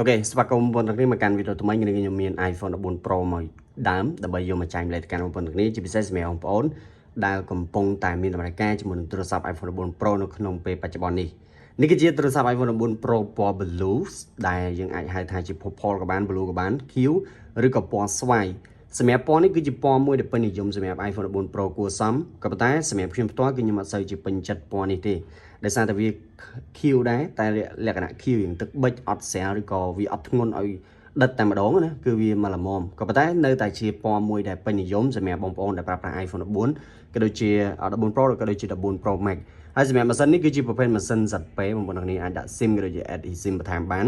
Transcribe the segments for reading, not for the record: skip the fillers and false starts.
អូខេស្វាគមន៍បងប្អូនទាំងគ្នាមកកាន់វីដេអូថ្មីនេះខ្ញុំមាន iPhone 14 Pro មកដើមដើម្បីយកមកចែកម្លែកទៅកាន់បងប្អូនទាំងគ្នាជាពិសេសសម្រាប់បងប្អូនដែលកំពុងតែមានដំណើរការជាមួយនឹងទូរស័ព្ទ iPhone 14 Pro នៅក្នុងពេលបច្ចុប្បន្ននេះគឺជាទូរស័ព្ទ iPhone 14 Pro ពណ៌ Blue ដែលយើងអាចហៅថាជា Purple ក៏បាន Blue ក៏បាន Q ឬក៏ពណ៌ស្វាយសម្រាប់ពណ៌នេះគឺជាពណ៌មួយដែលពេញនិយមសម្រាប់ iPhone 14 Pro គួរសមក៏ប៉ុន្តែសម្រាប់ខ្ញុំផ្ទាល់គឺខ្ញុំអត់សូវជាពេញចិត្តពណ៌នេះទេដោយសារតែវា Q ដែរតែលក្ខណៈ Q យ៉ាងទឹកបិចអត់ស្រាលឬក៏វាអត់ធ្ងន់ឲ្យដិតតែម្ដងណាគឺវាមកល្មមក៏ប៉ុន្តែនៅតែជាពណ៌មួយដែលពេញនិយមសម្រាប់បងប្អូនដែលប្រើប្រាស់ iPhone 14ក៏ដូចជា14 Pro ក៏ដូចជា14 Pro Max ហើយសម្រាប់ម៉ាស៊ីននេះគឺជាប្រភេទម៉ាស៊ីន ZP បងប្អូនគ្នាអាចដាក់ SIM ក៏ដូចជា add eSIM បន្ថែមបាន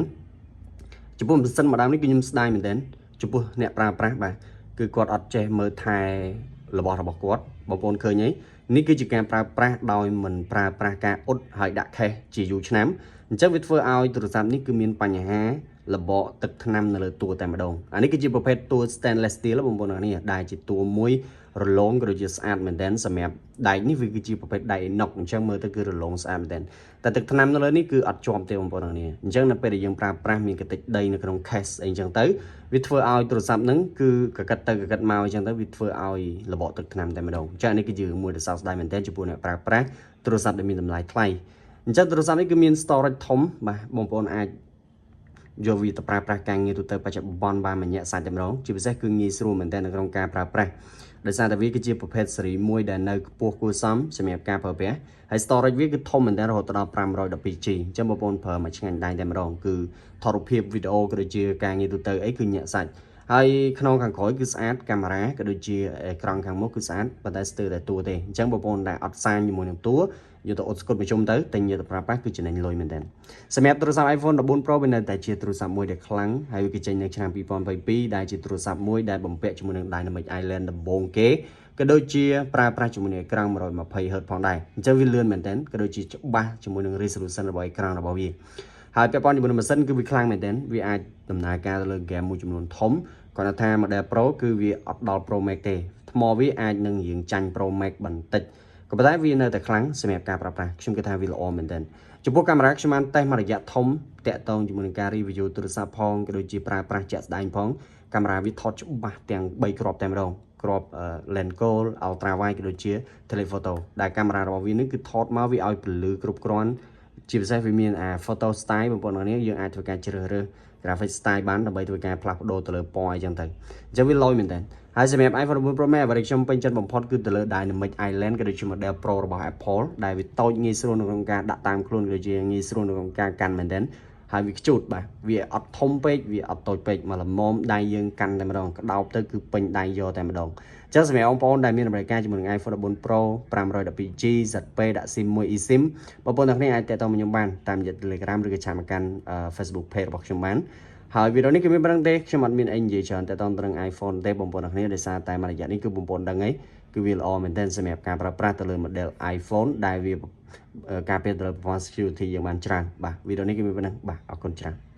ចំពោះម៉ាស៊ីនម្ដងនេះគឺខ្ញុំស្ដាយមែនទែនចំពោះអ្នកប្រើប្រាស់បាទគឺគាត់អត់ចេះមើលថែរបស់គាត់បងប្អូនឃើញទេនេះគឺជាការប្រើប្រាស់ដោយមិនប្រើប្រាស់ការអ៊ុតហើយដាក់ខេសជាយូរឆ្នាំអញ្ចឹងវាធ្វើឲ្យទូរស័ព្ទនេះគឺមានបញ្ហាលបកទឹកថ្នាំនៅលើតួតែម្ដងអានេះគឺជាប្រភេទតួ stainless steel បងប្អូនគ្នាដែលជាតួមួយរលោងក៏ដូចជាស្អាតមែនទែនសម្រាប់ដែកនេះវាគឺជាប្រភេទដែក inox អញ្ចឹងមើលទៅគឺរលោងស្អាតមែនទែនតែទឹកថ្នាំនៅលើនេះគឺអត់ជាប់ទេបងប្អូនគ្នាអញ្ចឹងនៅពេលដែលយើងប្រើប្រាស់មានកតិចដីនៅក្នុង case អីចឹងទៅវាធ្វើឲ្យទូរស័ព្ទហ្នឹងគឺកកិតទៅកកិតមកអញ្ចឹងទៅវាធ្វើឲ្យលបកទឹកថ្នាំតែម្ដងអញ្ចឹងនេះគឺជាមួយដែលសោកស្ដាយមែនទែនចំពោះអ្នកប្រើប្រាស់ទូរស័ព្ទដែលមានតម្លៃថ្លៃអញ្ចឹងទូរស័ព្ទនេះគឺមាន storage ធំបាទបងប្អូនអាចយកវាទៅប្រើប្រាស់ការងារទូទៅបច្ចុប្បន្នបានមួយញាក់សាច់តែម្ដងជាពិសេសគឺងាយស្រួលមែនទែននៅក្នុងការប្រើប្រាស់ដោយសារតែវាគឺជាប្រភេទស៊េរីមួយដែលនៅខ្ពស់គួរសមសម្រាប់ការប្រើប្រាស់ហើយ storage វាគឺធំមែនទែនរហូតដល់ 512G អញ្ចឹងបងប្អូនប្រើមួយឆ្ងាញ់ដៃតែម្ដងគឺថតរូបភាពវីដេអូក៏ដូចជាការងារទូទៅអីគឺញាក់សាច់ហើយខ្នងខាងក្រោយគឺស្អាតកាមេរ៉ាក៏ដូចជាអេក្រង់ខាងមុខគឺស្អាតប៉ុន្តែស្ទើរតែតួទេអញ្ចឹងបងប្អូនដែលអត់សាញជាមួយនឹងតួយកទៅអ៊ុតស្គុតមួយជុំទៅតែញយកទៅប្រើប្រាស់គឺចំណេញលុយមែនទែនសម្រាប់ទូរស័ព្ទ iPhone 14 Pro វានៅតែជាទូរស័ព្ទមួយដែលខ្លាំងហើយវាគេចេញនៅឆ្នាំ2022ដែលជាទូរស័ព្ទមួយដែលបំពាក់ជាមួយនឹង Dynamic Island ដំបូងគេក៏ដូចជាប្រើប្រាស់ជាមួយនឹងអេក្រង់ 120Hz ផងដែរអញ្ចឹងវាលឿនមែនទែនក៏ដូចជាច្បាស់ជាមួយនឹង resolution របស់អេក្រង់របស់វាហើយពាក់ព័ន្ធជាមួយនឹងម៉ាស៊ីនគឺវាខ្លាំងមែនទែនវាអាចដំណើរការទៅលើ game មួយចំនួនធំគាត់ថា Model Pro គឺវាអត់ដល់ Pro Max ទេថ្មវាអាចនឹងរៀងចាញ់ Pro Max បន្តិចក៏ប៉ុន្តែវានៅតែខ្លាំងសម្រាប់ការប្រើប្រាស់ខ្ញុំគិតថាវាល្អមែនទែនចំពោះកាមេរ៉ាខ្ញុំបានតេស្តមករយៈធំតាក់ទងជាមួយនឹងការ review ទូរស័ព្ទផងក៏ដូចជាប្រើប្រាស់ជាក់ស្ដែងផងកាមេរ៉ាវាថតច្បាស់ទាំង3គ្រាប់តែម្ដងគ្រាប់ lens gold ultra wide ក៏ដូចជា telephoto ដែលកាមេរ៉ារបស់វានេះគឺថតមកវាឲ្យពន្លឺគ្រប់គ្រាន់ជាពិសេសវាមានphoto style បងប្អូនគ្នាយើងអាចធ្វើការជ្រើសរើស graphic style បានដើម្បីធ្វើការផ្លាស់ប្ដូរទៅលើពណ៌អីចឹងទៅអញ្ចឹងវាលយមែនតើហើយសម្រាប់ iPhone 14 Pro Max អ្វីដែលខ្ញុំពេញចិត្តបំផុតគឺទៅលើ Dynamic Island ក៏ដូចជា Model Pro របស់ Apple ដែលវាតូចងាយស្រួលនៅក្នុងការដាក់តាមខ្លួនក៏ដូចជាងាយស្រួលនៅក្នុងការកាន់មែនតើហើយវាខ្ជូតបាទវាអត់ធំពេកវាអត់តូចពេកមកល្មមដៃយើងកាន់តែម្ដងក្តោបទៅគឺពេញដៃយកតែម្ដងអញ្ចឹងសម្រាប់បងប្អូនដែលមានដំណើរការជាមួយនឹង iPhone 14 Pro 512G ZP ដាក់ SIM មួយ eSIM បងប្អូនទាំងគ្នាអាចទាក់ទងមកខ្ញុំបានតាមរយៈ Telegram ឬក៏ឆាតមកកាន់ Facebook page របស់ខ្ញុំបានហើយវីដេអូនេះគឺមានប៉ុណ្្នឹងទេខ្ញុំអត់មានអីនិយាយច្រើនតែតទៅនឹង iPhone ទេបងប្អូនទាំងគ្នាដោយសារតែមួយរយៈនេះគឺបងប្អូនដឹងហើយគឺវាល្អមែនទែនសម្រាប់ការប្រើប្រាស់ទៅលើ model iPhone ដែលវាការពារទៅលើ performance security យ៉ាងបានច្រើនបាទវីដេអូនេះគឺមានប៉ុណ្្នឹងបាទអរគុណច្រើន